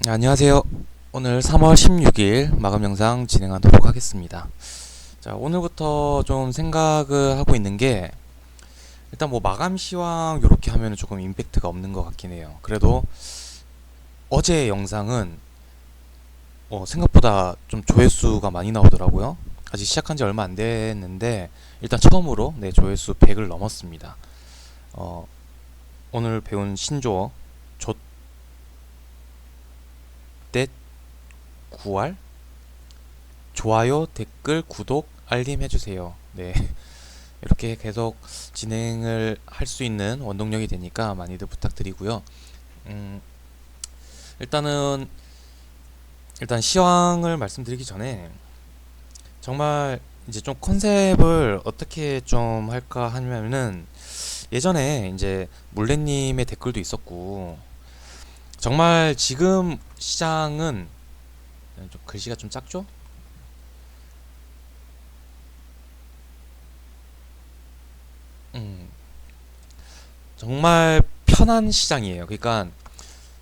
네, 안녕하세요. 오늘 3월 16일 마감 영상 진행하도록 하겠습니다. 자, 오늘부터 좀 생각을 하고 있는 게 일단 뭐 마감 시황 요렇게 하면 조금 임팩트가 없는 것 같긴 해요. 그래도 어제 영상은 생각보다 좀 조회수가 많이 나오더라고요. 아직 시작한 지 얼마 안 됐는데 일단 처음으로 조회수 100을 넘었습니다. 어, 오늘 배운 신조어 좆댓 구알 좋아요, 댓글, 구독, 알림 해주세요. 네. 이렇게 계속 진행을 할 수 있는 원동력이 되니까 많이들 부탁드리고요. 음, 일단은 일단 시황을 말씀드리기 전에 정말 이제 좀 컨셉을 어떻게 좀 할까 하면은 예전에 이제 몰래님의 댓글도 있었고 정말 지금 시장은 좀 글씨가 좀 작죠? 음, 정말 편한 시장이에요. 그러니까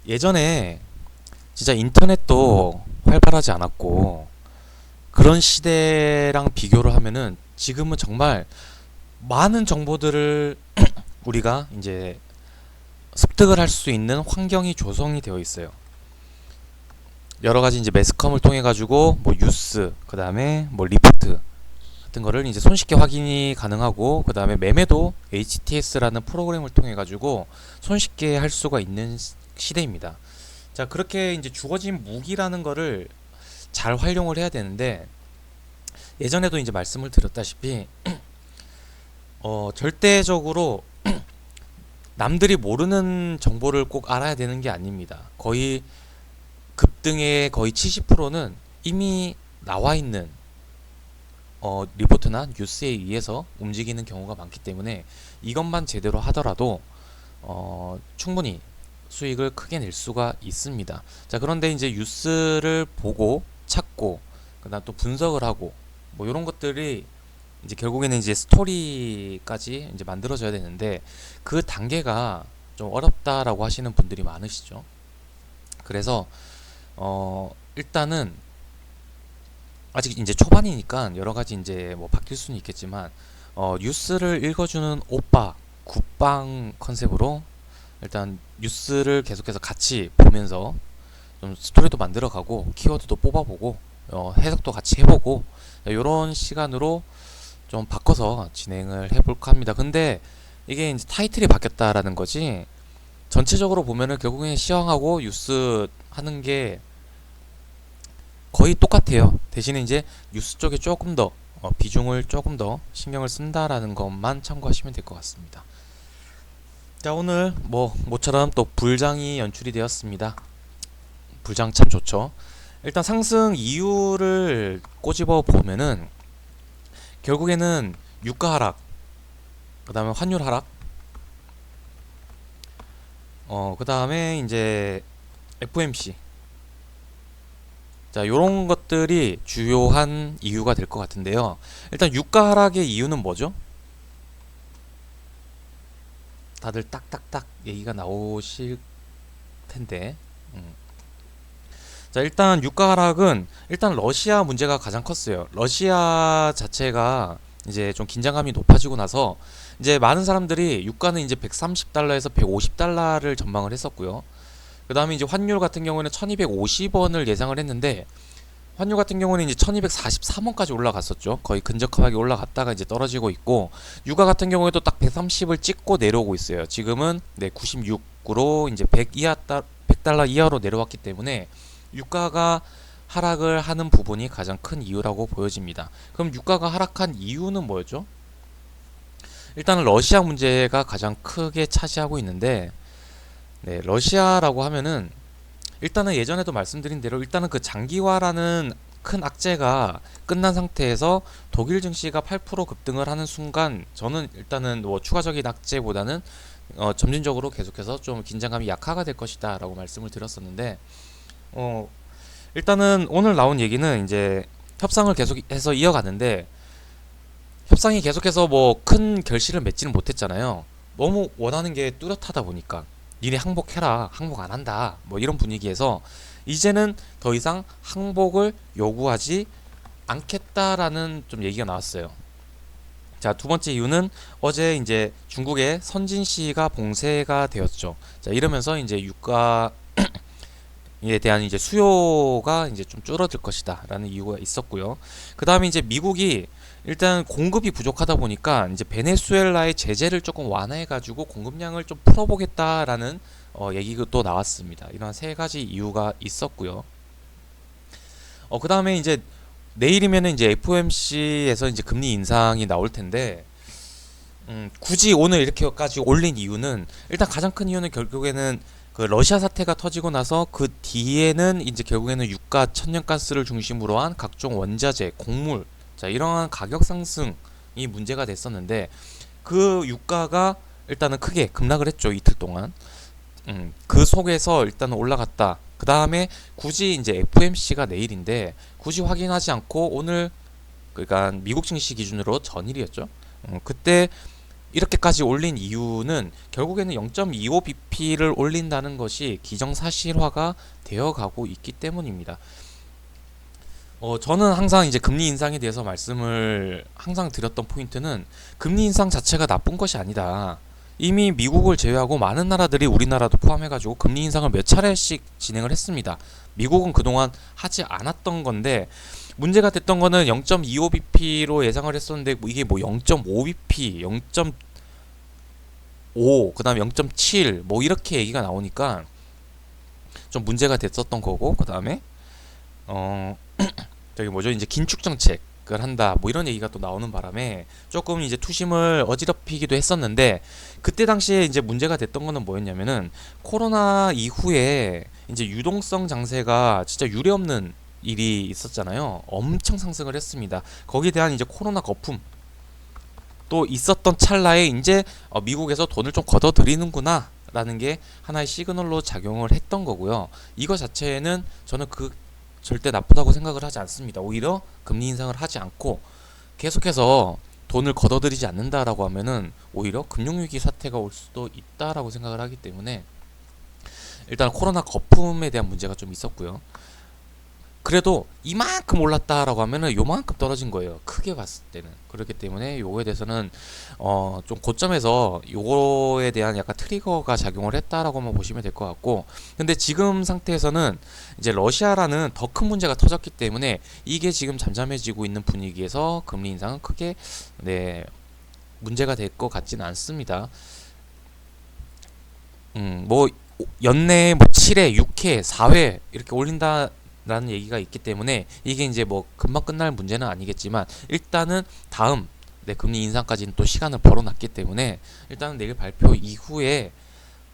예전에 진짜 인터넷도 활발하지 않았고 그런 시대랑 비교를 하면은 지금은 정말 많은 정보들을 우리가 이제 습득을 할 수 있는 환경이 조성이 되어 있어요. 여러 가지 이제 매스컴을 통해 가지고 뭐 뉴스, 그다음에 뭐 리포트 같은 거를 이제 손쉽게 확인이 가능하고 그다음에 매매도 HTS라는 프로그램을 통해 가지고 손쉽게 할 수가 있는 시대입니다. 자, 그렇게 이제 주어진 무기라는 거를 잘 활용을 해야 되는데 예전에도 이제 말씀을 드렸다시피 절대적으로 남들이 모르는 정보를 꼭 알아야 되는 게 아닙니다. 거의 급등의 거의 70%는 이미 나와 있는 리포트나 뉴스에 의해서 움직이는 경우가 많기 때문에 이것만 제대로 하더라도 충분히 수익을 크게 낼 수가 있습니다. 자, 그런데 이제 뉴스를 보고 찾고 그다음 또 분석을 하고 뭐 이런 것들이 이제 결국에는 이제 스토리까지 이제 만들어져야 되는데 그 단계가 좀 어렵다라고 하시는 분들이 많으시죠. 그래서 일단은 아직 이제 초반이니까 여러 가지 이제 뭐 바뀔 수는 있겠지만 뉴스를 읽어주는 오빠 굿방 컨셉으로 일단 뉴스를 계속해서 같이 보면서 좀 스토리도 만들어가고 키워드도 뽑아보고 해석도 같이 해보고 이런 시간으로 좀 바꿔서 진행을 해볼까 합니다. 근데 이게 이제 타이틀이 바뀌었다라는 거지 전체적으로 보면은 결국엔 시황하고 뉴스 하는 게 거의 똑같아요. 대신에 이제 뉴스 쪽에 조금 더 비중을 조금 더 신경을 쓴다라는 것만 참고하시면 될 것 같습니다. 자, 오늘 뭐 모처럼 또 불장이 연출이 되었습니다. 불장 참 좋죠. 일단 상승 이유를 꼬집어 보면은 결국에는 유가 하락, 그 다음에 환율 하락, 그 다음에 이제 FOMC. 자, 요런 것들이 주요한 이유가 될 것 같은데요. 일단 유가 하락의 이유는 뭐죠? 다들 딱딱딱 얘기가 나오실 텐데. 자, 일단 유가 하락은 일단 러시아 문제가 가장 컸어요. 러시아 자체가 이제 좀 긴장감이 높아지고 나서 이제 많은 사람들이 유가는 이제 130달러에서 150달러를 전망을 했었고요. 그 다음에 이제 환율 같은 경우에는 1250원을 예상을 했는데 환율 같은 경우는 이제 1243원까지 올라갔었죠. 거의 근접하게 올라갔다가 이제 떨어지고 있고 유가 같은 경우에도 딱 130을 찍고 내려오고 있어요. 지금은 96으로 이제 100달러 이하로 내려왔기 때문에 유가가 하락을 하는 부분이 가장 큰 이유라고 보여집니다. 그럼 유가가 하락한 이유는 뭐였죠? 일단은 러시아 문제가 가장 크게 차지하고 있는데 러시아라고 하면은 일단은 예전에도 말씀드린 대로 일단은 그 장기화라는 큰 악재가 끝난 상태에서 독일 증시가 8% 급등을 하는 순간 저는 일단은 뭐 추가적인 악재보다는 점진적으로 계속해서 좀 긴장감이 약화가 될 것이다 라고 말씀을 드렸었는데 일단은 오늘 나온 얘기는 이제 협상을 계속해서 이어가는데 협상이 계속해서 뭐 큰 결실을 맺지는 못했잖아요. 너무 원하는 게 뚜렷하다 보니까 니네 항복해라, 항복 안 한다 뭐 이런 분위기에서 이제는 더 이상 항복을 요구하지 않겠다라는 좀 얘기가 나왔어요. 자, 두 번째 이유는 어제 이제 중국의 선진시가 봉쇄가 되었죠. 자, 이러면서 이제 유가에 대한 이제 수요가 이제 좀 줄어들 것이다라는 이유가 있었고요. 그 다음에 이제 미국이 일단 공급이 부족하다 보니까 이제 베네수엘라의 제재를 조금 완화해가지고 공급량을 좀 풀어보겠다라는 얘기가 또 나왔습니다. 이런 세 가지 이유가 있었고요. 그 다음에 이제 내일이면은 이제 FOMC에서 이제 금리 인상이 나올 텐데, 굳이 오늘 이렇게까지 올린 이유는 일단 가장 큰 이유는 결국에는 그 러시아 사태가 터지고 나서 그 뒤에는 이제 결국에는 유가, 천연가스를 중심으로 한 각종 원자재, 곡물, 자 이러한 가격 상승이 문제가 됐었는데 그 유가가 일단은 크게 급락을 했죠. 이틀 동안. 그 속에서 일단 올라갔다. 그 다음에 굳이 이제 FOMC가 내일인데 굳이 확인하지 않고 오늘 그러니까 미국 증시 기준으로 전일이었죠. 그때 이렇게까지 올린 이유는 결국에는 0.25bp를 올린다는 것이 기정사실화가 되어가고 있기 때문입니다. 저는 항상 이제 금리 인상에 대해서 말씀을 항상 드렸던 포인트는 금리 인상 자체가 나쁜 것이 아니다. 이미 미국을 제외하고 많은 나라들이 우리나라도 포함해가지고 금리 인상을 몇 차례씩 진행을 했습니다. 미국은 그동안 하지 않았던 건데 문제가 됐던 거는 0.25bp로 예상을 했었는데 이게 뭐 0.5bp, 0.5, 그 다음에 0.7 뭐 이렇게 얘기가 나오니까 좀 문제가 됐었던 거고 그 다음에 저기 뭐죠 이제 긴축 정책을 한다 뭐 이런 얘기가 또 나오는 바람에 조금 이제 투심을 어지럽히기도 했었는데 그때 당시에 이제 문제가 됐던 거는 뭐였냐면은 코로나 이후에 이제 유동성 장세가 진짜 유례없는 일이 있었잖아요. 엄청 상승을 했습니다. 거기에 대한 이제 코로나 거품 또 있었던 찰나에 이제 미국에서 돈을 좀 걷어들이는구나 라는 게 하나의 시그널로 작용을 했던 거고요. 이거 자체는 저는 절대 나쁘다고 생각을 하지 않습니다. 오히려 금리 인상을 하지 않고 계속해서 돈을 걷어들이지 않는다라고 하면은 오히려 금융위기 사태가 올 수도 있다라고 생각을 하기 때문에 일단 코로나 거품에 대한 문제가 좀 있었고요. 그래도 이만큼 올랐다라고 하면은 요만큼 떨어진 거예요. 크게 봤을 때는. 그렇기 때문에 요거에 대해서는 좀 고점에서 요거에 대한 약간 트리거가 작용을 했다라고만 보시면 될 것 같고 근데 지금 상태에서는 이제 러시아라는 더 큰 문제가 터졌기 때문에 이게 지금 잠잠해지고 있는 분위기에서 금리 인상은 크게 문제가 될 것 같지는 않습니다. 뭐 연내 뭐 7회, 6회, 4회 이렇게 올린다 라는 얘기가 있기 때문에 이게 이제 뭐 금방 끝날 문제는 아니겠지만 일단은 다음 금리 인상까지는 또 시간을 벌어놨기 때문에 일단은 내일 발표 이후에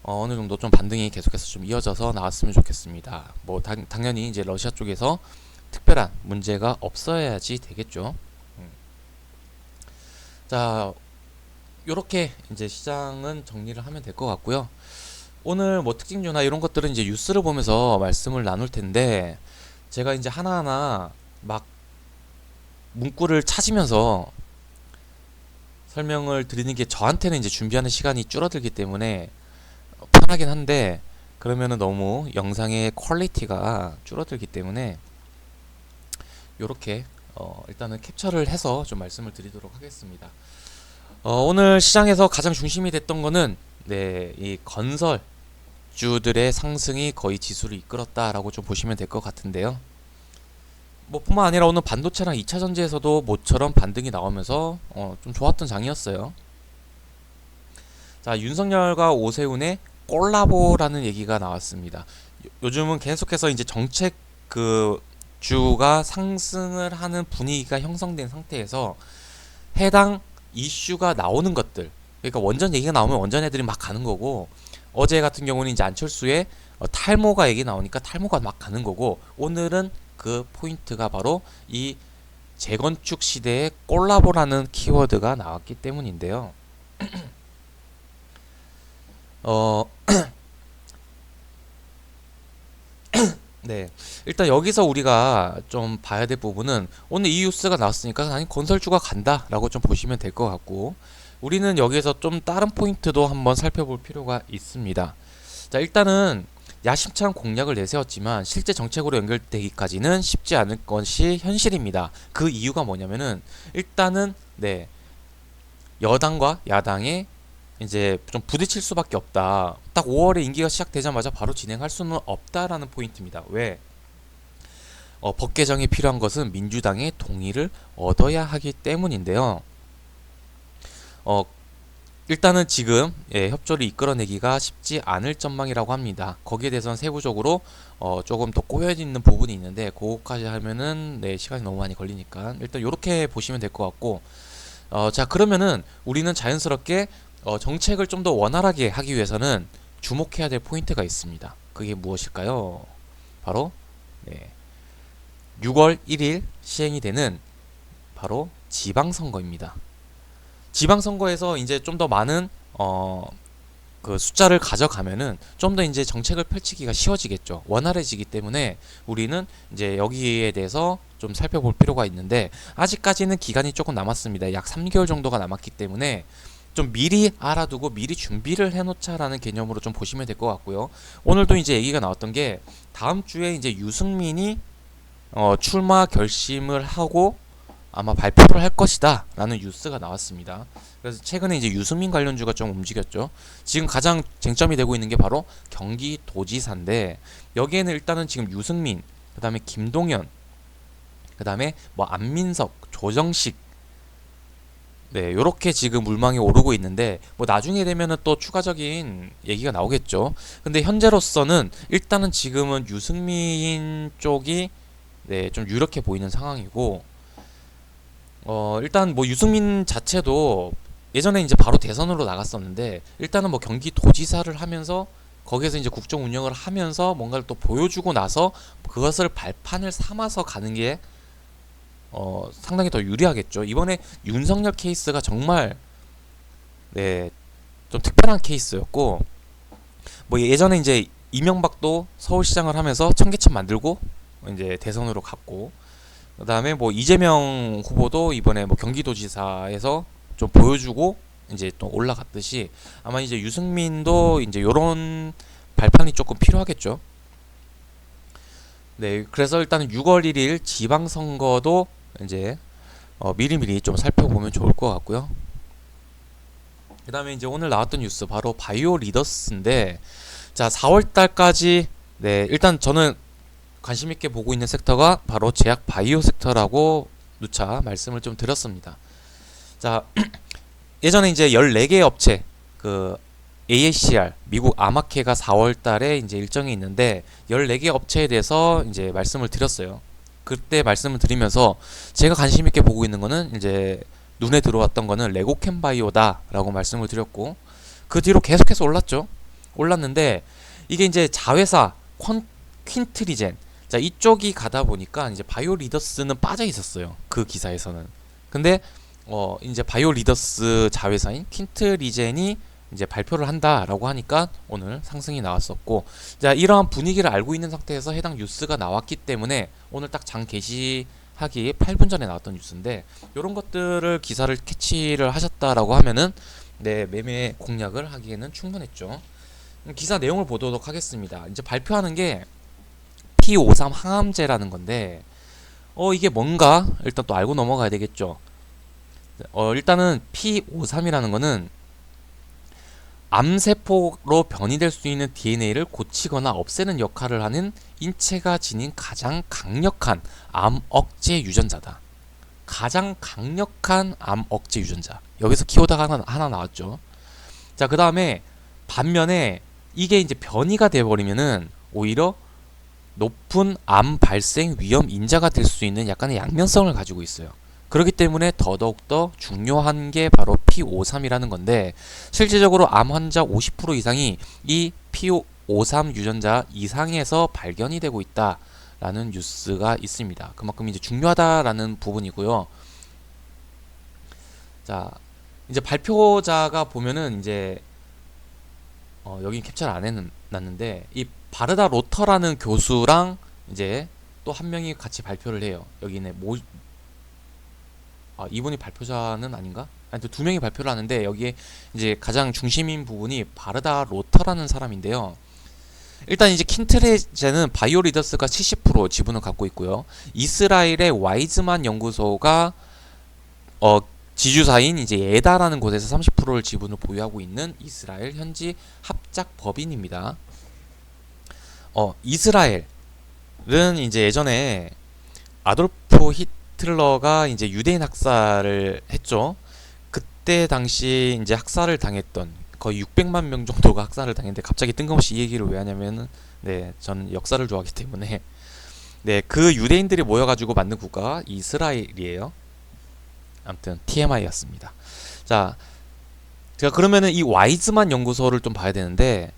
어느 정도 좀 반등이 계속해서 좀 이어져서 나왔으면 좋겠습니다. 뭐 당연히 이제 러시아 쪽에서 특별한 문제가 없어야지 되겠죠. 자, 요렇게 이제 시장은 정리를 하면 될 것 같고요. 오늘 뭐 특징주나 이런 것들은 이제 뉴스를 보면서 말씀을 나눌 텐데 제가 이제 하나하나 막 문구를 찾으면서 설명을 드리는 게 저한테는 이제 준비하는 시간이 줄어들기 때문에 편하긴 한데 그러면은 너무 영상의 퀄리티가 줄어들기 때문에 요렇게 일단은 캡처를 해서 좀 말씀을 드리도록 하겠습니다. 오늘 시장에서 가장 중심이 됐던 거는 이 건설 주들의 상승이 거의 지수를 이끌었다라고 좀 보시면 될 것 같은데요. 뭐 뿐만 아니라 오늘 반도체랑 2차 전지에서도 모처럼 반등이 나오면서 좀 좋았던 장이었어요. 자, 윤석열과 오세훈의 콜라보라는 얘기가 나왔습니다. 요즘은 계속해서 이제 정책 주가 상승을 하는 분위기가 형성된 상태에서 해당 이슈가 나오는 것들, 그러니까 원전 얘기가 나오면 원전 애들이 막 가는 거고 어제 같은 경우는 이제 안철수의 탈모가 얘기 나오니까 탈모가 막 가는 거고 오늘은 그 포인트가 바로 이 재건축 시대의 콜라보라는 키워드가 나왔기 때문인데요. 네, 일단 여기서 우리가 좀 봐야 될 부분은 오늘 이 뉴스가 나왔으니까 아니 건설주가 간다라고 좀 보시면 될 것 같고 우리는 여기에서 좀 다른 포인트도 한번 살펴볼 필요가 있습니다. 자, 일단은 야심찬 공약을 내세웠지만 실제 정책으로 연결되기까지는 쉽지 않을 것이 현실입니다. 그 이유가 뭐냐면은 일단은 네, 여당과 야당의 이제 좀 부딪힐 수밖에 없다. 딱 5월에 임기가 시작되자마자 바로 진행할 수는 없다라는 포인트입니다. 왜? 법 개정이 필요한 것은 민주당의 동의를 얻어야 하기 때문인데요. 어, 일단은 지금 협조를 이끌어내기가 쉽지 않을 전망이라고 합니다. 거기에 대해서는 세부적으로 조금 더 꼬여있는 부분이 있는데 그거까지 하면은 네, 시간이 너무 많이 걸리니까 일단 이렇게 보시면 될 것 같고 자 그러면은 우리는 자연스럽게 정책을 좀 더 원활하게 하기 위해서는 주목해야 될 포인트가 있습니다. 그게 무엇일까요? 바로 네, 6월 1일 시행이 되는 바로 지방선거입니다. 지방선거에서 이제 좀 더 많은 그 숫자를 가져가면은 좀 더 이제 정책을 펼치기가 쉬워지겠죠. 원활해지기 때문에 우리는 이제 여기에 대해서 좀 살펴볼 필요가 있는데 아직까지는 기간이 조금 남았습니다. 약 3개월 정도가 남았기 때문에 좀 미리 알아두고 미리 준비를 해놓자라는 개념으로 좀 보시면 될 것 같고요. 오늘도 이제 얘기가 나왔던 게 다음 주에 이제 유승민이 출마 결심을 하고 아마 발표를 할 것이다 라는 뉴스가 나왔습니다. 그래서 최근에 이제 유승민 관련주가 좀 움직였죠. 지금 가장 쟁점이 되고 있는 게 바로 경기도지사인데 여기에는 일단은 지금 유승민, 그 다음에 김동연, 그 다음에 뭐 안민석, 조정식 네, 요렇게 지금 물망에 오르고 있는데 뭐 나중에 되면은 또 추가적인 얘기가 나오겠죠. 근데 현재로서는 일단은 지금은 유승민 쪽이 네, 좀 유력해 보이는 상황이고 일단 뭐 유승민 자체도 예전에 이제 바로 대선으로 나갔었는데 일단은 뭐 경기도지사를 하면서 거기에서 이제 국정 운영을 하면서 뭔가를 또 보여주고 나서 그것을 발판을 삼아서 가는 게 상당히 더 유리하겠죠. 이번에 윤석열 케이스가 정말 네, 좀 특별한 케이스였고 뭐 예전에 이제 이명박도 서울시장을 하면서 청계천 만들고 이제 대선으로 갔고 그다음에 뭐 이재명 후보도 이번에 뭐 경기도지사에서 좀 보여주고 이제 또 올라갔듯이 아마 이제 유승민도 이제 요런 발판이 조금 필요하겠죠. 네, 그래서 일단은 6월 1일 지방선거도 이제 미리미리 좀 살펴보면 좋을 것 같고요. 그 다음에 이제 오늘 나왔던 뉴스 바로 바이오 리더스인데 자 4월 달까지 네 일단 저는 관심 있게 보고 있는 섹터가 바로 제약 바이오 섹터라고 누차 말씀을 좀 드렸습니다. 자 예전에 이제 14개 업체 그 AACR 미국 아마케가 4월 달에 이제 일정이 있는데 14개 업체에 대해서 이제 말씀을 드렸어요. 그때 말씀을 드리면서 제가 관심 있게 보고 있는 거는 이제 눈에 들어왔던 거는 레고캠 바이오다라고 말씀을 드렸고 그 뒤로 계속해서 올랐죠. 올랐는데 이게 이제 자회사 퀸트리젠 자 이쪽이 가다 보니까 이제 바이오 리더스는 빠져 있었어요. 그 기사에서는. 근데 이제 바이오 리더스 자회사인 퀸트리젠이 이제 발표를 한다라고 하니까 오늘 상승이 나왔었고 자 이러한 분위기를 알고 있는 상태에서 해당 뉴스가 나왔기 때문에 오늘 딱 장 게시하기 8분 전에 나왔던 뉴스인데 이런 것들을 기사를 캐치를 하셨다라고 하면은 네 매매 공략을 하기에는 충분했죠. 기사 내용을 보도록 하겠습니다. 이제 발표하는 게 P53 항암제라는 건데 이게 뭔가 일단 또 알고 넘어가야 되겠죠. 일단은 P53이라는 거는 암세포로 변이될 수 있는 DNA를 고치거나 없애는 역할을 하는 인체가 지닌 가장 강력한 암 억제 유전자다. 가장 강력한 암 억제 유전자. 여기서 키워드가 하나 나왔죠. 자, 그 다음에 반면에 이게 이제 변이가 되어버리면은 오히려 높은 암 발생 위험 인자가 될 수 있는 약간의 양면성을 가지고 있어요. 그렇기 때문에 더더욱더 중요한 게 바로 P53이라는 건데 실질적으로 암 환자 50% 이상이 이 P53 유전자 이상에서 발견이 되고 있다라는 뉴스가 있습니다. 그만큼 이제 중요하다라는 부분이고요. 자, 이제 발표자가 보면은 이제 여기 캡처를 안 해놨는데 이 바르다 로터라는 교수랑 이제 또 한 명이 같이 발표를 해요. 여기는 이분이 발표자는 아닌가? 아니, 두 명이 발표를 하는데 여기에 이제 가장 중심인 부분이 바르다 로터라는 사람인데요. 일단 이제 킨트리젠은 바이오리더스가 70% 지분을 갖고 있고요. 이스라엘의 와이즈만 연구소가 지주사인 이제 에다라는 곳에서 30%를 지분을 보유하고 있는 이스라엘 현지 합작 법인입니다. 이스라엘은 이제 예전에 아돌프 히틀러가 이제 유대인 학살을 했죠. 그때 당시 이제 학살을 당했던 거의 600만 명 정도가 학살을 당했는데 갑자기 뜬금없이 이 얘기를 왜 하냐면은 네, 저는 역사를 좋아하기 때문에 네, 그 유대인들이 모여가지고 만든 국가가 이스라엘이에요. 아무튼 TMI였습니다. 자, 제가 그러면은 이 와이즈만 연구소를 좀 봐야 되는데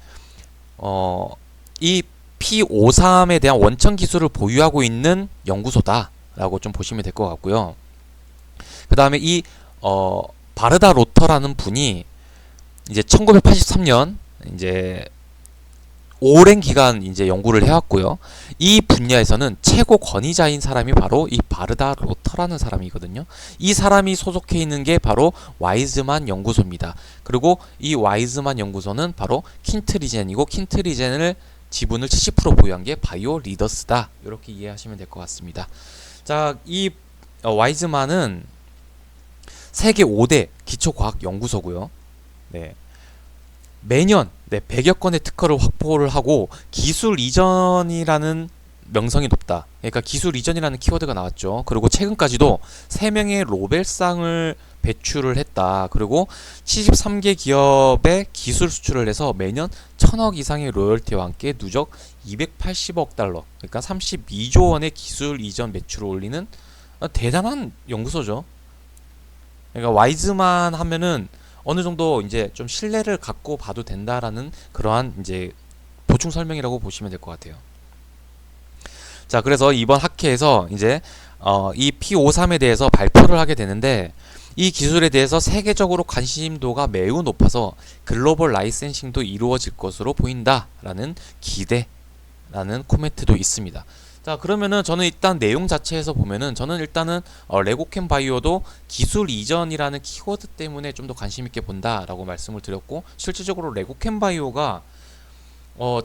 이 P53에 대한 원천 기술을 보유하고 있는 연구소다라고 좀 보시면 될 것 같고요. 그 다음에 이 바르다 로터라는 분이 이제 1983년 이제 오랜 기간 이제 연구를 해왔고요. 이 분야에서는 최고 권위자인 사람이 바로 이 바르다 로터라는 사람이거든요. 이 사람이 소속해 있는 게 바로 와이즈만 연구소입니다. 그리고 이 와이즈만 연구소는 바로 킨트리젠이고 킨트리젠을 지분을 70% 보유한 게 바이오 리더스다. 이렇게 이해하시면 될 것 같습니다. 자, 이 와이즈만은 세계 5대 기초과학 연구소고요. 네. 매년 100여 건의 특허를 확보를 하고 기술 이전이라는 명성이 높다. 그러니까 기술 이전이라는 키워드가 나왔죠. 그리고 최근까지도 3명의 로벨상을 배출을 했다. 그리고 73개 기업에 기술 수출을 해서 매년 1000억 이상의 로열티와 함께 누적 280억 달러, 그러니까 32조 원의 기술 이전 매출을 올리는 대단한 연구소죠. 그러니까 와이즈만 하면은 어느 정도 이제 좀 신뢰를 갖고 봐도 된다라는 그러한 이제 보충 설명이라고 보시면 될 것 같아요. 자, 그래서 이번 학회에서 이제 이 P53에 대해서 발표를 하게 되는데 이 기술에 대해서 세계적으로 관심도가 매우 높아서 글로벌 라이센싱도 이루어질 것으로 보인다라는 기대라는 코멘트도 있습니다. 자, 그러면은 저는 일단 내용 자체에서 보면은 저는 일단은 레고캠 바이오도 기술 이전이라는 키워드 때문에 좀 더 관심 있게 본다라고 말씀을 드렸고, 실질적으로 레고캠 바이오가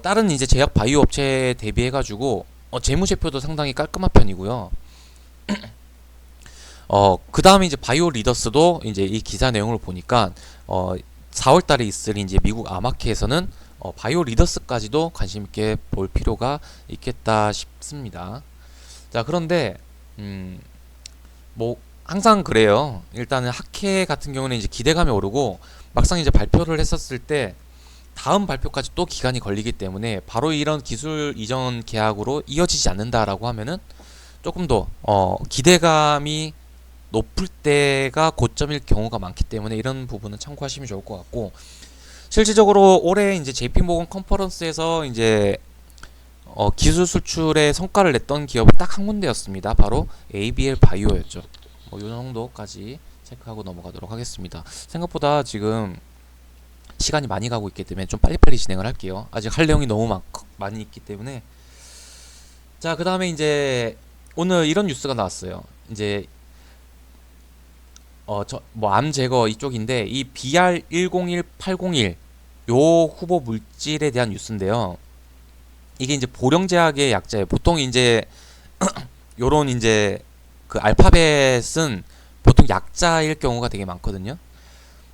다른 이제 제약 바이오 업체에 대비해 가지고 재무제표도 상당히 깔끔한 편이고요. 그 다음에 이제 바이오 리더스도 이제 이 기사 내용을 보니까 4월 달에 있을 이제 미국 아마케에서는 바이오 리더스까지도 관심 있게 볼 필요가 있겠다 싶습니다. 자, 그런데 뭐 항상 그래요. 일단은 학회 같은 경우는 이제 기대감이 오르고 막상 이제 발표를 했었을 때 다음 발표까지 또 기간이 걸리기 때문에 바로 이런 기술 이전 계약으로 이어지지 않는다라고 하면은 조금 더 기대감이 높을 때가 고점일 경우가 많기 때문에 이런 부분은 참고하시면 좋을 것 같고, 실질적으로 올해 이제 JP모건 컨퍼런스에서 이제 기술 수출의 성과를 냈던 기업은 딱 한 군데였습니다. 바로 ABL 바이오였죠. 이 정도까지 체크하고 넘어가도록 하겠습니다. 생각보다 지금 시간이 많이 가고 있기 때문에 좀 빨리빨리 진행을 할게요. 아직 할 내용이 너무 많이 있기 때문에. 자, 그 다음에 이제 오늘 이런 뉴스가 나왔어요. 이제 암 제거 이쪽인데 이 BR101801 요 후보 물질에 대한 뉴스인데요. 이게 이제 보령제약의 약자예요. 보통 이제 요런 이제 그 알파벳은 보통 약자일 경우가 되게 많거든요.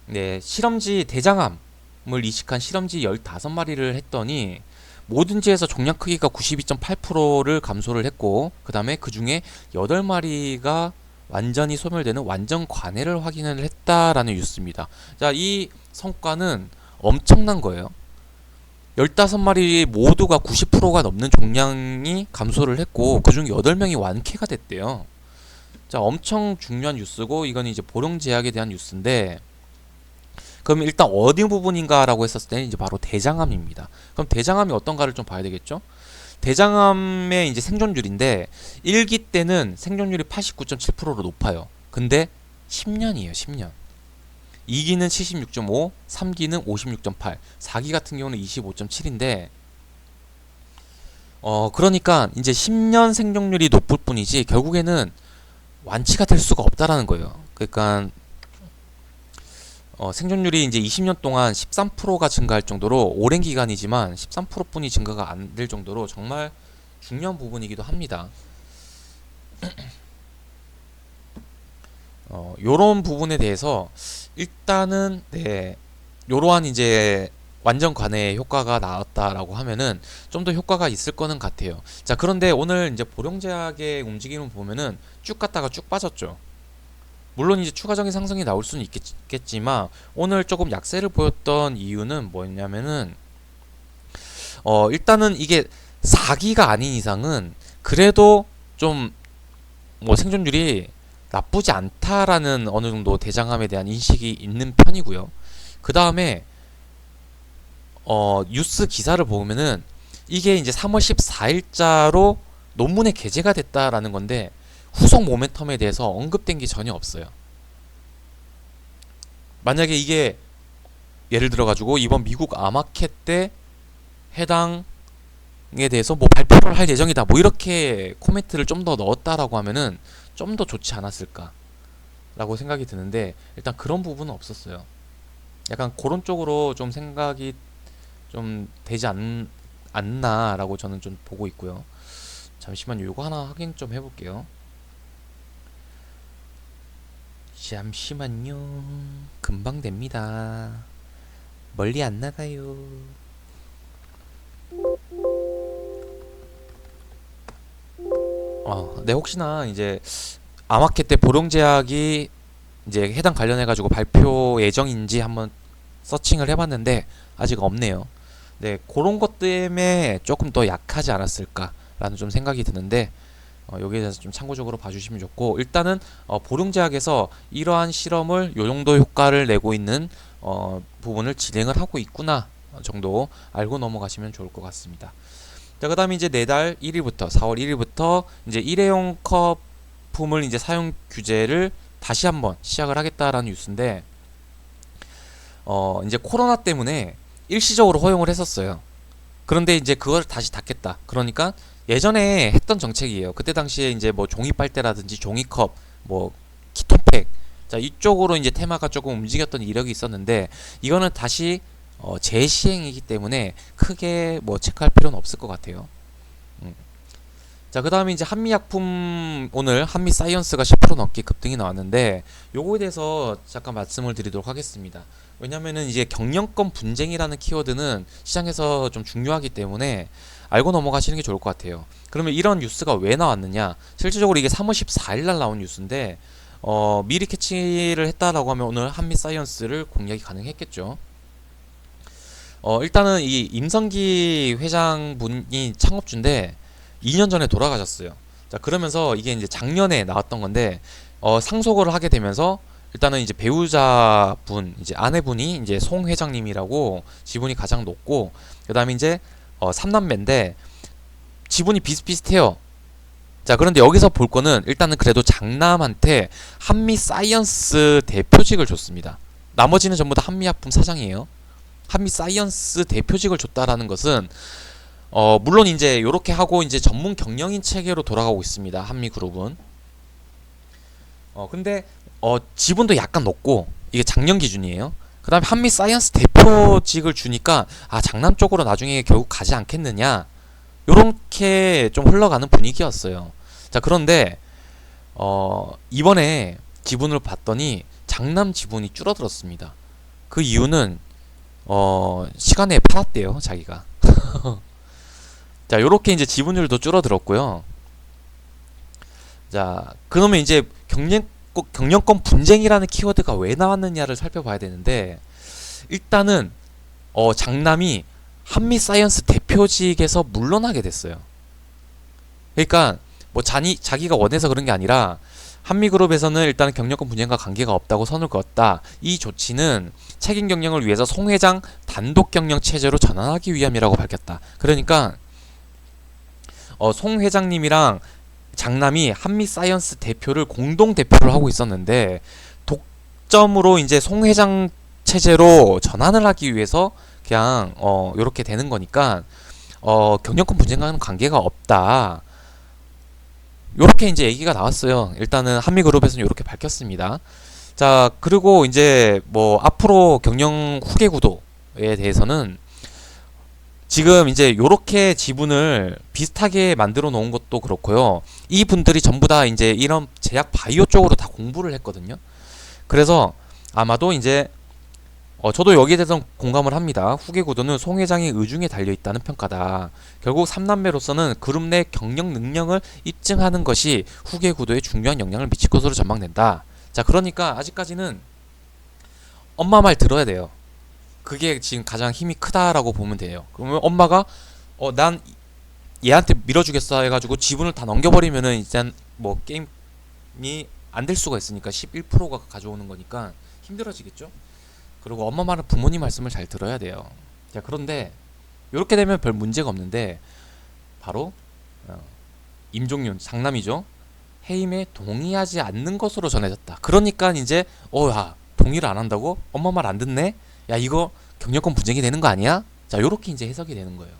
네, 실험지 대장암을 이식한 실험지 15마리를 했더니 모든지에서 종양 크기가 92.8%를 감소를 했고, 그 다음에 그 중에 8마리가 완전히 소멸되는 완전 관해를 확인을 했다라는 뉴스입니다. 자, 이 성과는 엄청난 거예요. 15마리 모두가 90%가 넘는 종양이 감소를 했고, 그중 8명이 완쾌가 됐대요. 자, 엄청 중요한 뉴스고, 이건 이제 보령제약에 대한 뉴스인데, 그럼 일단 어디 부분인가라고 했었을 때는 이제 바로 대장암입니다. 그럼 대장암이 어떤가를 좀 봐야 되겠죠? 대장암의 이제 생존율인데 1기 때는 생존율이 89.7%로 높아요. 근데 10년이에요, 10년. 2기는 76.5, 3기는 56.8, 4기 같은 경우는 25.7인데 그러니까 이제 10년 생존율이 높을 뿐이지 결국에는 완치가 될 수가 없다라는 거예요. 그러니까 생존율이 이제 20년 동안 13%가 증가할 정도로 오랜 기간이지만 13%뿐이 증가가 안 될 정도로 정말 중요한 부분이기도 합니다. 요런 부분에 대해서 일단은 네, 요러한 이제 완전 관해의 효과가 나왔다라고 하면은 좀 더 효과가 있을 거는 같아요. 자, 그런데 오늘 이제 보령제약의 움직임을 보면은 쭉 갔다가 쭉 빠졌죠. 물론 이제 추가적인 상승이 나올 수는 있겠지만 오늘 조금 약세를 보였던 이유는 뭐였냐면은 일단은 이게 4기가 아닌 이상은 그래도 좀 뭐 생존율이 나쁘지 않다라는 어느 정도 대장암에 대한 인식이 있는 편이고요. 그 다음에 뉴스 기사를 보면은 이게 이제 3월 14일자로 논문에 게재가 됐다라는 건데 후속 모멘텀에 대해서 언급된 게 전혀 없어요. 만약에 이게 예를 들어 가지고 이번 미국 아마켓 때 해당에 대해서 뭐 발표를 할 예정이다 뭐 이렇게 코멘트를 좀 더 넣었다라고 하면은 좀 더 좋지 않았을까 라고 생각이 드는데 일단 그런 부분은 없었어요. 약간 그런 쪽으로 좀 생각이 좀 되지 않나 라고 저는 좀 보고 있고요. 잠시만요. 요거 하나 확인 좀 해볼게요. 잠시만요. 금방 됩니다. 멀리 안 나가요. 네, 혹시나 이제 아마켓 때 보령제약이 이제 해당 관련해가지고 발표 예정인지 한번 서칭을 해봤는데 아직 없네요. 네, 그런 것 때문에 조금 더 약하지 않았을까라는 좀 생각이 드는데 여기에 대해서 좀 참고적으로 봐주시면 좋고 일단은 보령제약에서 이러한 실험을 요 정도 효과를 내고 있는 부분을 진행을 하고 있구나 정도 알고 넘어가시면 좋을 것 같습니다. 자, 그다음에 이제 내달 1일부터 4월 1일부터 이제 일회용 컵품을 이제 사용 규제를 다시 한번 시작을 하겠다라는 뉴스인데 이제 코로나 때문에 일시적으로 허용을 했었어요. 그런데 이제 그걸 다시 닫겠다. 그러니까 예전에 했던 정책이에요. 그때 당시에 이제 뭐 종이 빨대라든지 종이컵, 뭐 키토팩, 자 이쪽으로 이제 테마가 조금 움직였던 이력이 있었는데 이거는 다시 재시행이기 때문에 크게 뭐 체크할 필요는 없을 것 같아요. 자, 그 다음에 이제 한미약품 오늘 한미사이언스가 10% 넘게 급등이 나왔는데 요거에 대해서 잠깐 말씀을 드리도록 하겠습니다. 왜냐면은 이제 경영권 분쟁이라는 키워드는 시장에서 좀 중요하기 때문에 알고 넘어가시는 게 좋을 것 같아요. 그러면 이런 뉴스가 왜 나왔느냐? 실질적으로 이게 3월 14일 날 나온 뉴스인데 미리 캐치를 했다라고 하면 오늘 한미사이언스를 공략이 가능했겠죠. 일단은 이 임성기 회장분이 창업주인데 2년 전에 돌아가셨어요. 자, 그러면서 이게 이제 작년에 나왔던 건데 상속을 하게 되면서 일단은 이제 배우자분, 이제 아내분이 이제 송 회장님이라고 지분이 가장 높고 그다음에 이제 3남매인데 지분이 비슷비슷해요. 자, 그런데 여기서 볼 거는 일단은 그래도 장남한테 한미사이언스 대표직을 줬습니다. 나머지는 전부 다 한미약품 사장이에요. 한미사이언스 대표직을 줬다라는 것은 물론 이제 요렇게 하고 이제 전문 경영인 체계로 돌아가고 있습니다. 한미그룹은. 근데 지분도 약간 높고 이게 작년 기준이에요. 그다음에 한미사이언스 대표직을 주니까 장남 쪽으로 나중에 결국 가지 않겠느냐. 요렇게 좀 흘러가는 분위기였어요. 자, 그런데 이번에 지분을 봤더니 장남 지분이 줄어들었습니다. 그 이유는 시간에 팔았대요, 자기가. 자, 요렇게 이제 지분율도 줄어들었고요. 자, 그러면 이제 경영권 분쟁이라는 키워드가 왜 나왔느냐를 살펴봐야 되는데 일단은 장남이 한미사이언스 대표직에서 물러나게 됐어요. 그러니까 뭐 자기가 원해서 그런 게 아니라 한미그룹에서는 일단 경영권 분쟁과 관계가 없다고 선을 그었다. 이 조치는 책임 경영을 위해서 송 회장 단독 경영 체제로 전환하기 위함이라고 밝혔다. 그러니까 송 회장님이랑 장남이 한미사이언스 대표를 공동 대표를 하고 있었는데 독점으로 이제 송 회장 체제로 전환을 하기 위해서 그냥 요렇게 되는 거니까 경영권 분쟁과는 관계가 없다. 요렇게 이제 얘기가 나왔어요. 일단은 한미그룹에서는 요렇게 밝혔습니다. 자, 그리고 이제 뭐 앞으로 경영 후계 구도에 대해서는 지금 이제 요렇게 지분을 비슷하게 만들어 놓은 것도 그렇고요. 이 분들이 전부 다 이제 이런 제약 바이오 쪽으로 다 공부를 했거든요. 그래서 아마도 이제 저도 여기에 대해서 공감을 합니다. 후계 구도는 송 회장의 의중에 달려 있다는 평가다. 결국 3남매로서는 그룹 내 경영 능력을 입증하는 것이 후계 구도에 중요한 영향을 미칠 것으로 전망된다. 자, 그러니까 아직까지는 엄마 말 들어야 돼요. 그게 지금 가장 힘이 크다라고 보면 돼요. 그러면 엄마가 난 얘한테 밀어주겠어 해가지고 지분을 다 넘겨버리면은 일단 뭐 게임이 안 될 수가 있으니까 11%가 가져오는 거니까 힘들어지겠죠. 그리고 엄마 말은 부모님 말씀을 잘 들어야 돼요. 자, 그런데 이렇게 되면 별 문제가 없는데 바로 임종윤 장남이죠. 해임에 동의하지 않는 것으로 전해졌다. 그러니까 이제 야, 동의를 안 한다고? 엄마 말 안 듣네? 야, 이거 경영권 분쟁이 되는 거 아니야? 자, 요렇게 이제 해석이 되는 거예요.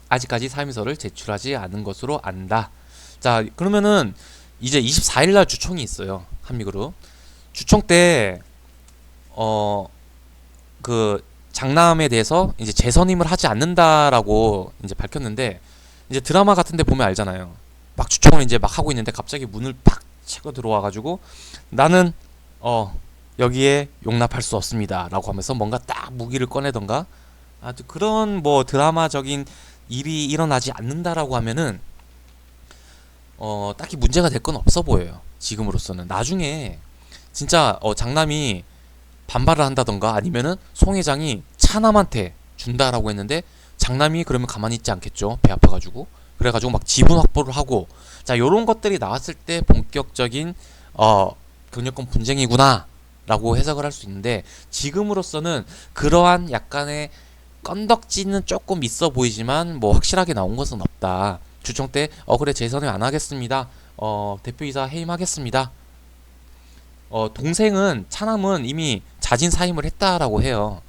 아직까지 사임서를 제출하지 않은 것으로 안다. 자, 그러면은 이제 24일 날 주총이 있어요. 한미그룹. 주총 때 그 장남에 대해서 이제 재선임을 하지 않는다라고 이제 밝혔는데, 이제 드라마 같은 데 보면 알잖아요. 막 주총을 이제 막 하고 있는데 갑자기 문을 팍 치고 들어와 가지고 나는 여기에 용납할 수 없습니다 라고 하면서 뭔가 딱 무기를 꺼내던가, 아주 그런 뭐 드라마적인 일이 일어나지 않는다라고 하면은 딱히 문제가 될 건 없어 보여요. 지금으로서는. 나중에 진짜 장남이 반발을 한다던가 아니면은 송 회장이 차남한테 준다라고 했는데 장남이 그러면 가만히 있지 않겠죠. 배 아파가지고. 그래가지고 막 지분 확보를 하고, 자, 요런 것들이 나왔을 때 본격적인 경영권 분쟁이구나 라고 해석을 할 수 있는데, 지금으로서는 그러한 약간의 건덕지는 조금 있어 보이지만 뭐 확실하게 나온 것은 없다. 주총 때 그래, 재선을 안 하겠습니다. 대표이사 해임하겠습니다. 동생은 차남은 이미 자진 사임을 했다라고 해요.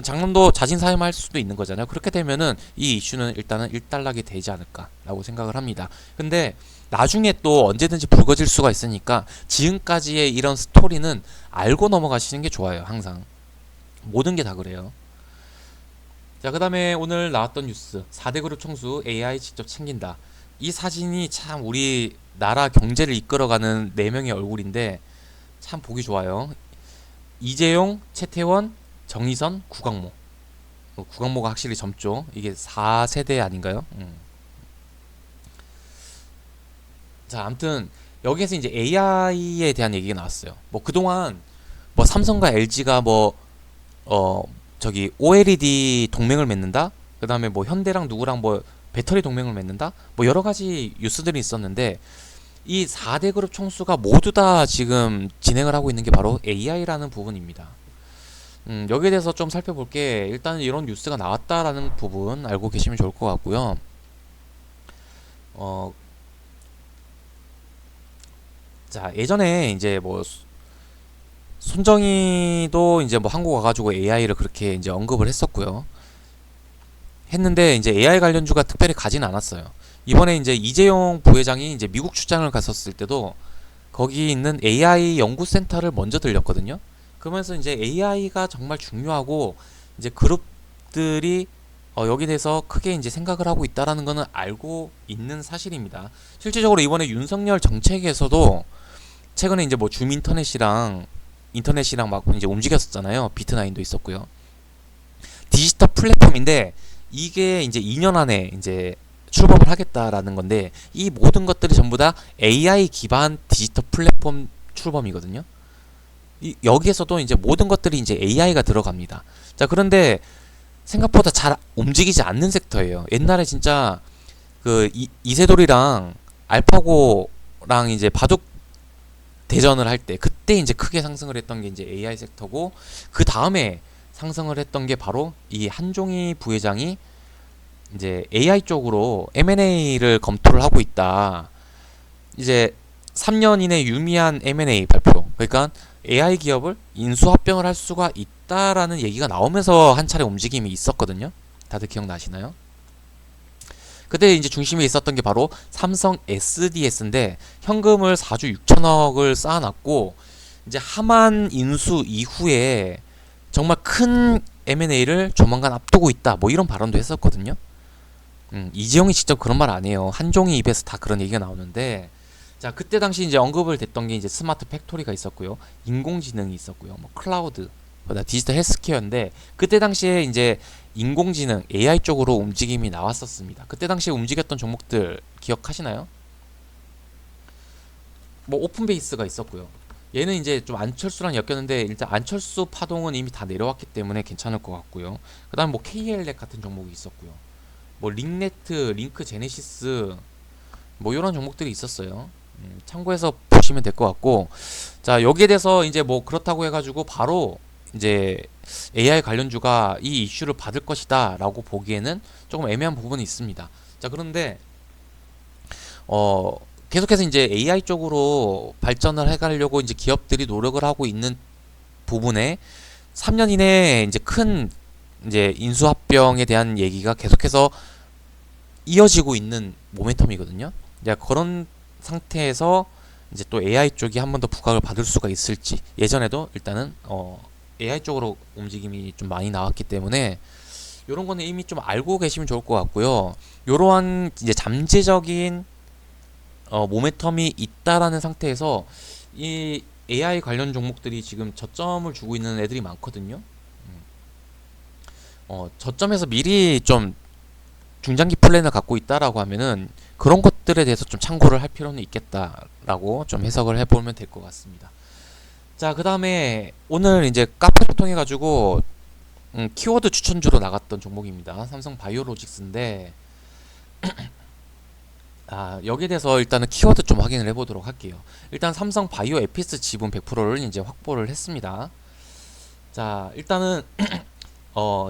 장남도 자진 사임할 수도 있는 거잖아요. 그렇게 되면은 이 이슈는 일단은 일단락이 되지 않을까라고 생각을 합니다. 근데 나중에 또 언제든지 불거질 수가 있으니까 지금까지의 이런 스토리는 알고 넘어가시는 게 좋아요. 항상 모든 게 다 그래요. 자, 그 다음에 오늘 나왔던 뉴스, 4대 그룹 총수 AI 직접 챙긴다. 이 사진이 참 우리 나라 경제를 이끌어가는 4명의 얼굴인데 참 보기 좋아요. 이재용, 최태원, 정의선, 구강모. 구강모가 확실히 젊죠. 이게 4세대 아닌가요? 자, 아무튼 여기에서 이제 AI에 대한 얘기가 나왔어요. 뭐 그동안 뭐 삼성과 LG가 뭐 저기 OLED 동맹을 맺는다. 그다음에 뭐 현대랑 누구랑 뭐 배터리 동맹을 맺는다. 뭐 여러 가지 뉴스들이 있었는데 이 4대 그룹 총수가 모두 다 지금 진행을 하고 있는 게 바로 AI라는 부분입니다. 여기에 대해서 좀 살펴볼게. 일단 이런 뉴스가 나왔다라는 부분 알고 계시면 좋을 것 같고요. 자, 예전에 이제 뭐 손정희도 이제 뭐 한국 와가지고 AI를 그렇게 이제 언급을 했었고요. 했는데 이제 AI 관련주가 특별히 가진 않았어요. 이번에 이제 이재용 부회장이 이제 미국 출장을 갔었을 때도 거기 있는 AI 연구센터를 먼저 들렸거든요. 그러면서 이제 AI가 정말 중요하고 이제 그룹들이 여기에 대해서 크게 이제 생각을 하고 있다라는 거는 알고 있는 사실입니다. 실질적으로 이번에 윤석열 정책에서도 최근에 이제 뭐 줌 인터넷이랑 막 이제 움직였었잖아요. 비트나인도 있었고요. 디지털 플랫폼인데 이게 이제 2년 안에 이제 출범을 하겠다라는 건데, 이 모든 것들이 전부 다 AI 기반 디지털 플랫폼 출범이거든요. 여기에서도 이제 모든 것들이 이제 AI가 들어갑니다. 자, 그런데 생각보다 잘 움직이지 않는 섹터예요. 옛날에 진짜 그 이세돌이랑 알파고랑 이제 바둑 대전을 할 때 그때 이제 크게 상승을 했던 게 이제 AI 섹터고, 그 다음에 상승을 했던 게 바로 이 한종희 부회장이 이제 AI 쪽으로 M&A를 검토를 하고 있다. 이제 3년 이내 유미한 M&A 발표. 그러니까 AI 기업을 인수합병을 할 수가 있다라는 얘기가 나오면서 한 차례 움직임이 있었거든요. 다들 기억나시나요? 그때 이제 중심에 있었던 게 바로 삼성 SDS인데 현금을 4조 6천억을 쌓아놨고, 이제 하만 인수 이후에 정말 큰 M&A를 조만간 앞두고 있다. 뭐 이런 발언도 했었거든요. 이재용이 직접 그런 말 안 해요. 한종희 입에서 다 그런 얘기가 나오는데, 자, 그때 당시 이제 언급을 됐던 게 이제 스마트 팩토리가 있었고요. 인공지능이 있었고요. 뭐 클라우드, 디지털 헬스케어인데, 그때 당시에 이제 인공지능, AI 쪽으로 움직임이 나왔었습니다. 그때 당시에 움직였던 종목들 기억하시나요? 뭐 오픈베이스가 있었고요. 얘는 이제 좀 안철수랑 엮였는데 일단 안철수 파동은 이미 다 내려왔기 때문에 괜찮을 것 같고요. 그다음 뭐 KLX 같은 종목이 있었고요. 뭐 링네트, 링크 제네시스 뭐 이런 종목들이 있었어요. 참고해서 보시면 될 것 같고, 자, 여기에 대해서 이제 뭐 그렇다고 해가지고 바로 이제 AI 관련주가 이 이슈를 받을 것이다라고 보기에는 조금 애매한 부분이 있습니다. 자, 그런데 어 계속해서 이제 AI 쪽으로 발전을 해가려고 이제 기업들이 노력을 하고 있는 부분에 3년 이내에 이제 큰 이제 인수합병에 대한 얘기가 계속해서 이어지고 있는 모멘텀이거든요. 이제 그런 상태에서 이제 또 AI 쪽이 한 번 더 부각을 받을 수가 있을지, 예전에도 일단은 AI 쪽으로 움직임이 좀 많이 나왔기 때문에 이런 거는 이미 좀 알고 계시면 좋을 것 같고요. 이러한 이제 잠재적인 모멘텀이 있다라는 상태에서 이 AI 관련 종목들이 지금 저점을 주고 있는 애들이 많거든요. 저점에서 미리 좀 중장기 플랜을 갖고 있다라고 하면은 그런 것들에 대해서 좀 참고를 할 필요는 있겠다라고 좀 해석을 해보면 될 것 같습니다. 자, 그 다음에 오늘 이제 카페를 통해 가지고 키워드 추천주로 나갔던 종목입니다. 삼성 바이오로직스인데 여기에 대해서 일단은 키워드 좀 확인을 해보도록 할게요. 일단 삼성 바이오 에피스 지분 100%를 이제 확보를 했습니다. 자, 일단은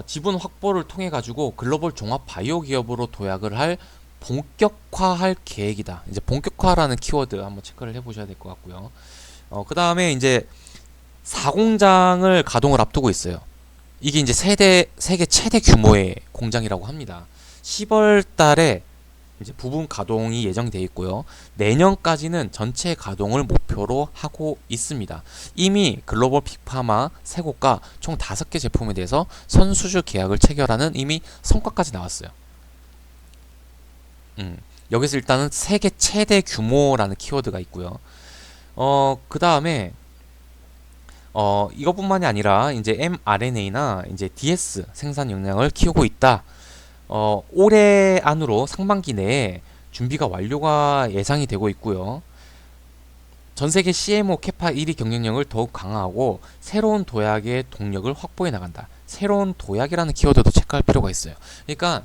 지분 확보를 통해 가지고 글로벌 종합 바이오 기업으로 도약을 할 본격화할 계획이다. 이제 본격화라는 키워드 한번 체크를 해보셔야 될 것 같고요. 그 다음에 이제 4공장을 가동을 앞두고 있어요. 이게 이제 세계 최대 규모의 공장이라고 합니다. 10월 달에 이제 부분 가동이 예정되어 있고요. 내년까지는 전체 가동을 목표로 하고 있습니다. 이미 글로벌 빅파마 세 곳과 총 5개 제품에 대해서 선수주 계약을 체결하는 이미 성과까지 나왔어요. 여기서 일단은 세계 최대 규모라는 키워드가 있고요. 그 다음에 이것뿐만이 아니라 이제 mRNA나 이제 DS 생산 역량을 키우고 있다. 올해 안으로 상반기 내에 준비가 완료가 예상이 되고 있고요. 전 세계 CMO 캐파 1위 경쟁력을 더욱 강화하고 새로운 도약의 동력을 확보해 나간다. 새로운 도약이라는 키워드도 체크할 필요가 있어요. 그러니까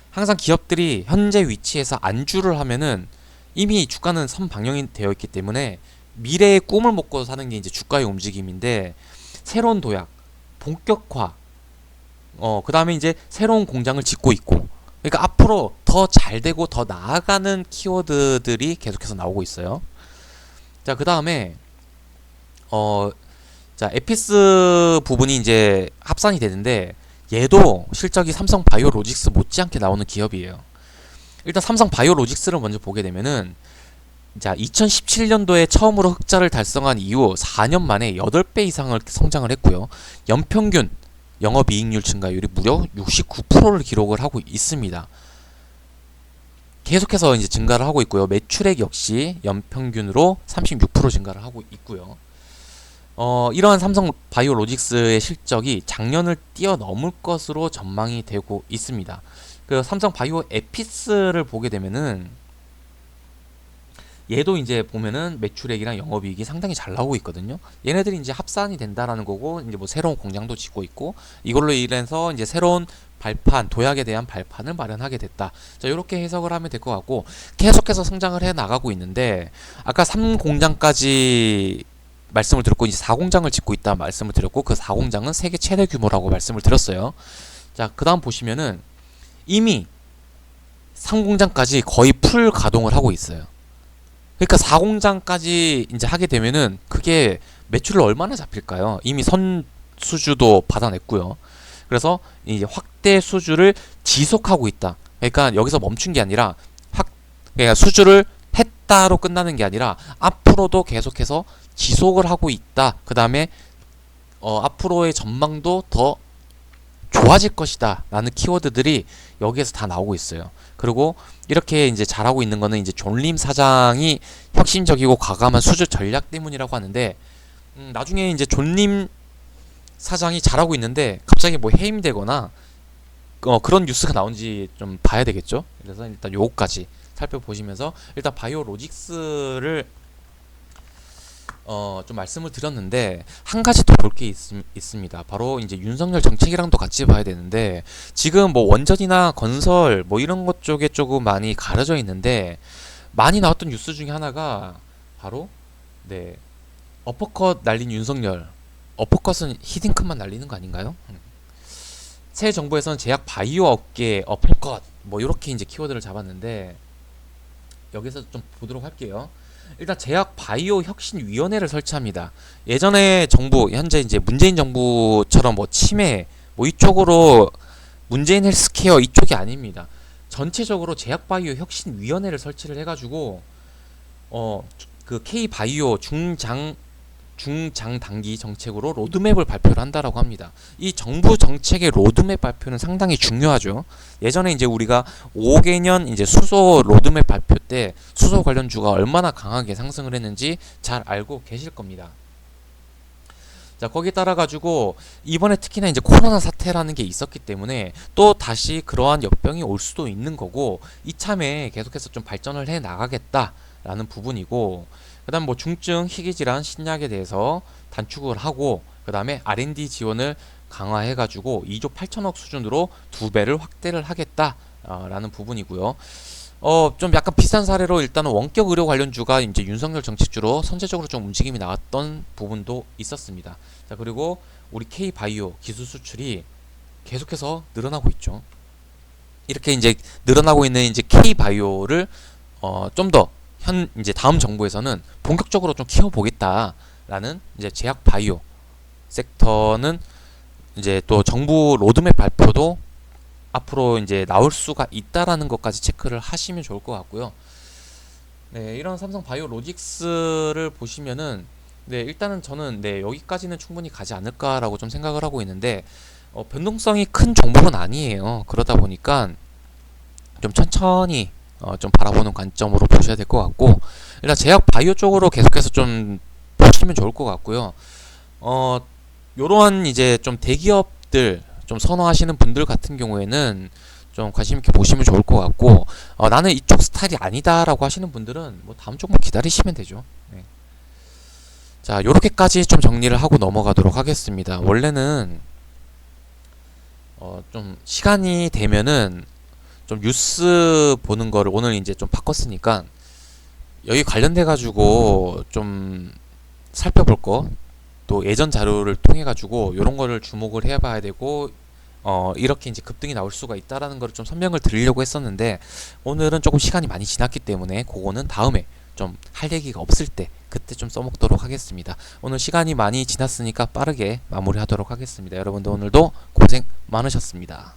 항상 기업들이 현재 위치에서 안주를 하면은 이미 주가는 선방영이 되어 있기 때문에 미래의 꿈을 먹고 사는 게 이제 주가의 움직임인데, 새로운 도약, 본격화, 그 다음에 이제 새로운 공장을 짓고 있고, 그러니까 앞으로 더 잘 되고 더 나아가는 키워드들이 계속해서 나오고 있어요. 자, 그 다음에 자, 에피스 부분이 이제 합산이 되는데 얘도 실적이 삼성 바이오로직스 못지않게 나오는 기업이에요. 일단 삼성 바이오로직스를 먼저 보게 되면은, 자, 2017년도에 처음으로 흑자를 달성한 이후 4년 만에 8배 이상을 성장을 했고요. 연평균 영업이익률 증가율이 무려 69%를 기록을 하고 있습니다. 계속해서 이제 증가를 하고 있고요. 매출액 역시 연평균으로 36% 증가를 하고 있고요. 이러한 삼성 바이오로직스의 실적이 작년을 뛰어넘을 것으로 전망이 되고 있습니다. 그 삼성 바이오 에피스를 보게 되면은 얘도 이제 보면은 매출액이랑 영업이익이 상당히 잘 나오고 있거든요. 얘네들이 이제 합산이 된다라는 거고, 이제 뭐 새로운 공장도 짓고 있고, 이걸로 인해서 이제 새로운 발판, 도약에 대한 발판을 마련하게 됐다. 자, 이렇게 해석을 하면 될 것 같고, 계속해서 성장을 해 나가고 있는데, 아까 3공장까지 말씀을 드렸고, 이제 4공장을 짓고 있다 말씀을 드렸고, 그 4공장은 세계 최대 규모라고 말씀을 드렸어요. 자, 그 다음 보시면은 이미 3공장까지 거의 풀 가동을 하고 있어요. 그러니까 4공장까지 이제 하게 되면은 그게 매출을 얼마나 잡힐까요? 이미 선수주도 받아냈고요. 그래서 이제 확대 수주를 지속하고 있다. 그러니까 여기서 멈춘 게 아니라 그러니까 수주를 했다로 끝나는 게 아니라 앞으로도 계속해서 지속을 하고 있다. 그 다음에 앞으로의 전망도 더 좋아질 것이다 라는 키워드들이 여기에서 다 나오고 있어요. 그리고 이렇게 이제 잘하고 있는 거는 이제 존 림 사장이 혁신적이고 과감한 수주 전략 때문이라고 하는데, 나중에 이제 존 림 사장이 잘하고 있는데 갑자기 뭐 해임되거나 그런 뉴스가 나온지 좀 봐야 되겠죠. 그래서 일단 요거까지 살펴보시면서 일단 바이오로직스를 좀 말씀을 드렸는데, 한 가지 더 볼 게 있습니다. 바로 이제 윤석열 정책이랑도 같이 봐야 되는데, 지금 뭐 원전이나 건설 뭐 이런 것 쪽에 조금 많이 가려져 있는데, 많이 나왔던 뉴스 중에 하나가 바로 네, 어퍼컷 날린 윤석열. 어퍼컷은 히딩크만 날리는 거 아닌가요? 새 정부에서는 제약 바이오 업계 어퍼컷 뭐 이렇게 이제 키워드를 잡았는데, 여기서 좀 보도록 할게요. 일단 제약 바이오 혁신 위원회를 설치합니다. 예전에 정부, 현재 이제 문재인 정부처럼 뭐 치매 뭐 이쪽으로 문재인 헬스케어 이쪽이 아닙니다. 전체적으로 제약 바이오 혁신 위원회를 설치를 해가지고 그 K 바이오 중장단기 정책으로 로드맵을 발표를 한다라고 합니다. 이 정부 정책의 로드맵 발표는 상당히 중요하죠. 예전에 이제 우리가 5개년 이제 수소 로드맵 발표 때 수소 관련주가 얼마나 강하게 상승을 했는지 잘 알고 계실 겁니다. 자, 거기에 따라 가지고 이번에 특히나 이제 코로나 사태라는 게 있었기 때문에 또 다시 그러한 역병이 올 수도 있는 거고, 이참에 계속해서 좀 발전을 해 나가겠다라는 부분이고, 그다음 뭐 중증 희귀질환 신약에 대해서 단축을 하고, 그다음에 R&D 지원을 강화해 가지고 2조 8천억 수준으로 2배를 확대를 하겠다라는 부분이고요. 좀 약간 비슷한 사례로 일단은 원격 의료 관련주가 이제 윤석열 정책주로 선제적으로 좀 움직임이 나왔던 부분도 있었습니다. 자, 그리고 우리 K 바이오 기술 수출이 계속해서 늘어나고 있죠. 이렇게 이제 늘어나고 있는 이제 K 바이오를 좀 더 이제 다음 정부에서는 본격적으로 좀 키워보겠다라는 이제 제약 바이오 섹터는 이제 또 정부 로드맵 발표도 앞으로 이제 나올 수가 있다라는 것까지 체크를 하시면 좋을 것 같고요. 네, 이런 삼성 바이오로직스를 보시면은 네, 일단은 저는 네, 여기까지는 충분히 가지 않을까라고 좀 생각을 하고 있는데, 변동성이 큰 종목은 아니에요. 그러다 보니까 좀 천천히 좀 바라보는 관점으로 보셔야 될 것 같고, 일단 제약 바이오 쪽으로 계속해서 좀 보시면 좋을 것 같고요. 요러한 이제 좀 대기업들 좀 선호하시는 분들 같은 경우에는 좀 관심 있게 보시면 좋을 것 같고, 나는 이쪽 스타일이 아니다라고 하시는 분들은 뭐 다음 쪽만 기다리시면 되죠. 네. 자, 요렇게까지 좀 정리를 하고 넘어가도록 하겠습니다. 원래는 좀 시간이 되면은 좀 뉴스 보는 거를 오늘 이제 좀 바꿨으니까 여기 관련돼 가지고 좀 살펴볼 거, 또 예전 자료를 통해 가지고 이런 거를 주목을 해봐야 되고, 이렇게 이제 급등이 나올 수가 있다라는 거를 좀 설명을 드리려고 했었는데, 오늘은 조금 시간이 많이 지났기 때문에 그거는 다음에 좀 할 얘기가 없을 때 그때 좀 써먹도록 하겠습니다. 오늘 시간이 많이 지났으니까 빠르게 마무리하도록 하겠습니다. 여러분들 오늘도 고생 많으셨습니다.